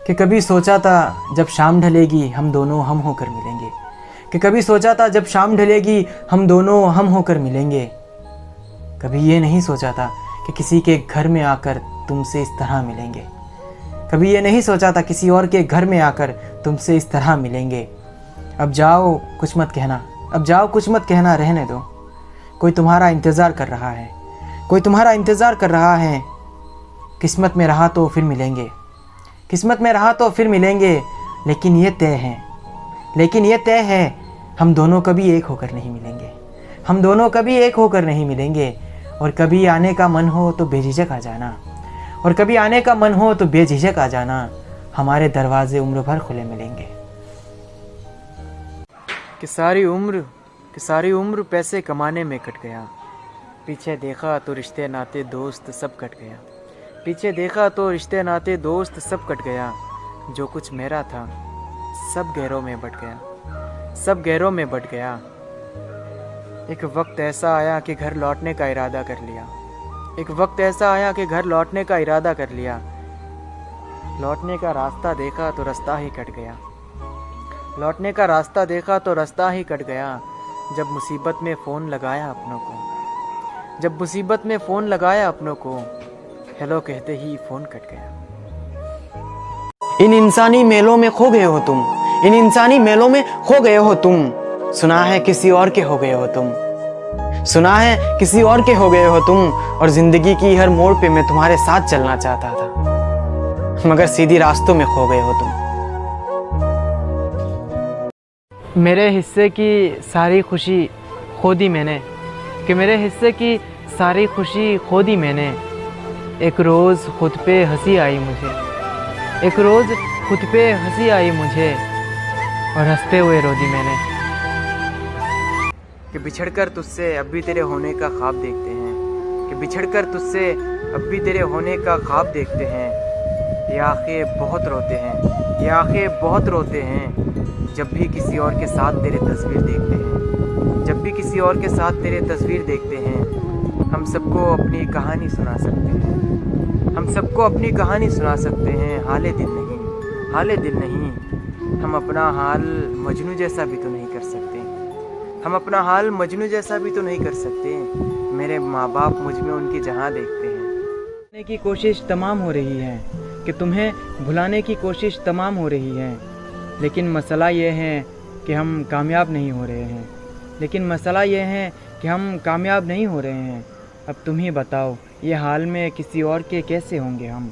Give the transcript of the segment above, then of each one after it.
कि कभी सोचा था जब शाम ढलेगी हम दोनों हम होकर मिलेंगे, कि कभी सोचा था जब शाम ढलेगी हम दोनों हम होकर मिलेंगे। कभी ये नहीं सोचा था कि किसी के घर में आकर तुमसे इस तरह मिलेंगे, कभी ये नहीं सोचा था किसी और के घर में आकर तुमसे इस तरह मिलेंगे। अब जाओ कुछ मत कहना, अब जाओ कुछ मत कहना, रहने दो। कोई तुम्हारा इंतज़ार कर रहा है, कोई तुम्हारा इंतज़ार कर रहा है। किस्मत में रहा तो फिर मिलेंगे, किस्मत में रहा तो फिर मिलेंगे। लेकिन ये तय है, लेकिन ये तय है, हम दोनों कभी एक होकर नहीं मिलेंगे, हम दोनों कभी एक होकर नहीं मिलेंगे। और कभी आने का मन हो तो बेझिझक आ जाना, और कभी आने का मन हो तो बेझिझक आ जाना। हमारे दरवाजे उम्र भर खुले मिलेंगे। कि सारी उम्र पैसे कमाने में कट गया, पीछे देखा तो रिश्ते नाते दोस्त सब कट गया, पीछे देखा तो रिश्ते नाते दोस्त सब कट गया। जो कुछ मेरा था सब गहरों में बट गया, सब गहरों में बट गया। एक वक्त ऐसा आया कि घर लौटने का इरादा कर लिया, एक वक्त ऐसा आया कि घर लौटने का इरादा कर लिया। लौटने का रास्ता देखा तो रास्ता ही कट गया, लौटने का रास्ता देखा तो रास्ता ही कट गया। जब मुसीबत में फ़ोन लगाया अपनों को, जब मुसीबत में फ़ोन लगाया अपनों को, हेलो कहते ही फ़ोन कट गया। इन इंसानी मेलों में खो गए हो तुम, इन इंसानी मेलों में खो गए हो तुम। सुना है किसी और के हो गए हो तुम, सुना है किसी और के हो गए हो तुम। और ज़िंदगी की हर मोड़ पे मैं तुम्हारे साथ चलना चाहता था, मगर सीधी रास्तों में खो गए हो तुम। मेरे हिस्से की सारी खुशी खो दी मैंने, कि मेरे हिस्से की सारी खुशी खो दी मैंने। एक रोज़ खुद पे हंसी आई मुझे, एक रोज़ खुद पे हंसी आई मुझे, और हंसते हुए रो दी मैंने। कि बिछड़कर तुझसे अब भी तेरे होने का ख्वाब देखते हैं, कि बिछड़कर तुझसे अब भी तेरे होने का ख्वाब देखते हैं। ये आंखें बहुत रोते हैं, ये आंखें बहुत रोते हैं, जब भी किसी और के साथ तेरे तस्वीर देखते हैं, जब भी किसी और के साथ तेरे तस्वीर देखते हैं। हम सबको अपनी कहानी सुना सकते हैं, हम सबको अपनी कहानी सुना सकते हैं। हाले दिल नहीं, हाले दिल नहीं, हम अपना हाल मजनू जैसा भी तो नहीं कर सकते, हम अपना हाल मजनू जैसा भी तो नहीं कर सकते। मेरे माँ बाप मुझ में उनकी जहाँ देखते हैं। भुलाने की कोशिश तमाम हो रही है, कि तुम्हें भुलाने की कोशिश तमाम हो रही है। लेकिन मसला ये है कि हम कामयाब नहीं हो रहे हैं, लेकिन मसला ये है कि हम कामयाब नहीं हो रहे हैं। अब तुम ही बताओ ये हाल में किसी और के कैसे होंगे हम,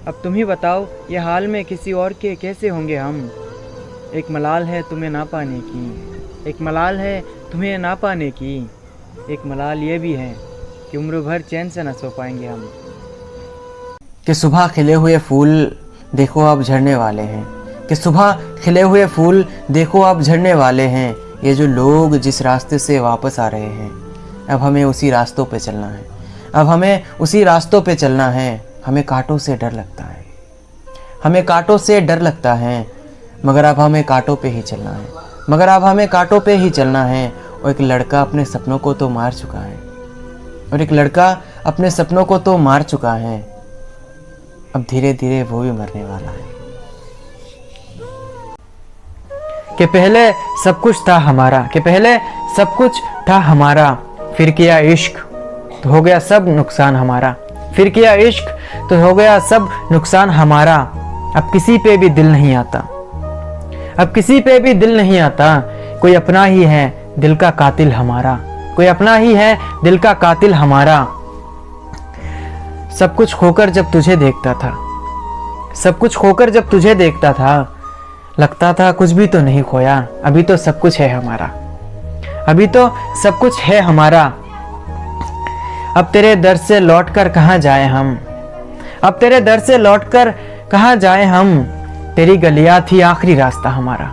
अब तुम ही बताओ ये हाल में किसी और के कैसे होंगे हम। एक मलाल है तुम्हें ना पाने की, एक मलाल है तुम्हें ना पाने की। एक मलाल ये भी है कि उम्र भर चैन से न सो पाएंगे हम। कि सुबह खिले हुए फूल देखो अब झड़ने वाले हैं, कि सुबह खिले हुए फूल देखो अब झड़ने वाले हैं। ये जो लोग जिस रास्ते से वापस आ रहे हैं, अब हमें उसी रास्तों पे चलना है, अब हमें उसी रास्तों पे चलना है। हमें कांटों से डर लगता है, हमें कांटों से डर लगता है, मगर अब हमें कांटों पे ही चलना है, मगर अब हमें कांटों पे ही चलना है। और एक लड़का अपने सपनों को तो मार चुका है, और एक लड़का अपने सपनों को तो मार चुका है। अब धीरे धीरे वो भी मरने वाला है। कि पहले सब कुछ था हमारा, कि पहले सब कुछ था हमारा, फिर किया इश्क तो हो गया सब नुकसान हमारा, फिर किया इश्क तो हो गया सब नुकसान हमारा। अब किसी पे भी दिल नहीं आता, अब किसी पे भी दिल नहीं आता। कोई अपना ही है दिल का कातिल हमारा, कोई अपना ही है दिल का कातिल हमारा। सब कुछ खोकर जब तुझे देखता था, सब कुछ खोकर जब तुझे देखता था, लगता था कुछ भी तो नहीं खोया। अभी तो सब कुछ है हमारा, अभी तो सब कुछ है हमारा। अब तेरे दर से लौटकर कहाँ जाए हम, अब तेरे दर से लौटकर कहाँ जाए हम। तेरी गलियां थी आखिरी रास्ता हमारा,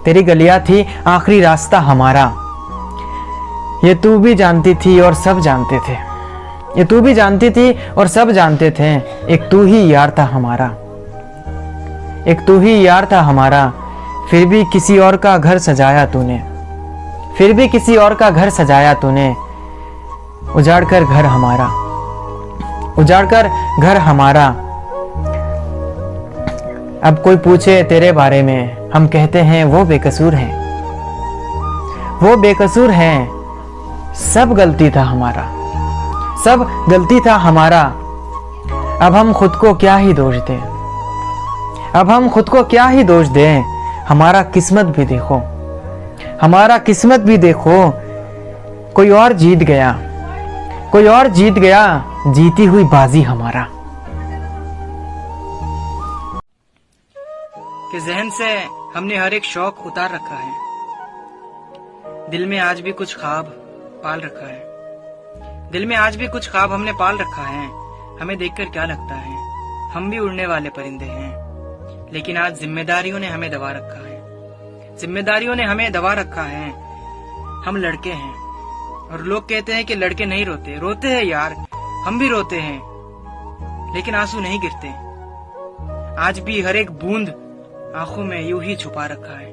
तेरी गलियां थी आखिरी रास्ता हमारा। ये तू भी जानती थी और सब जानते थे, ये तू भी जानती थी और सब जानते थे। एक तू ही यार था हमारा, एक तू ही यार था हमारा। फिर भी किसी और का घर सजाया तूने, फिर भी किसी और का घर सजाया तूने। उजाड़ कर घर हमारा, उजाड़ कर घर हमारा। अब कोई पूछे तेरे बारे में, हम कहते हैं वो बेकसूर हैं, वो बेकसूर हैं, सब गलती था हमारा, सब गलती था हमारा। अब हम खुद को क्या ही दोष दें, अब हम खुद को क्या ही दोष दें। हमारा किस्मत भी देखो, हमारा किस्मत भी देखो, कोई और जीत गया, कोई और जीत गया, जीती हुई बाजी हमारा। कि जहन से हमने हर एक शौक उतार रखा है, दिल में आज भी कुछ ख्वाब पाल रखा है, दिल में आज भी कुछ ख्वाब हमने पाल रखा है। हमें देखकर क्या लगता है, हम भी उड़ने वाले परिंदे हैं, लेकिन आज जिम्मेदारियों ने हमें दबा रखा है, जिम्मेदारियों ने हमें दबा रखा है। हम लड़के हैं और लोग कहते हैं कि लड़के नहीं रोते, रोते हैं यार, हम भी रोते हैं, लेकिन आंसू नहीं गिरते। आज भी हर एक बूंद आंखों में यूं ही छुपा रखा है।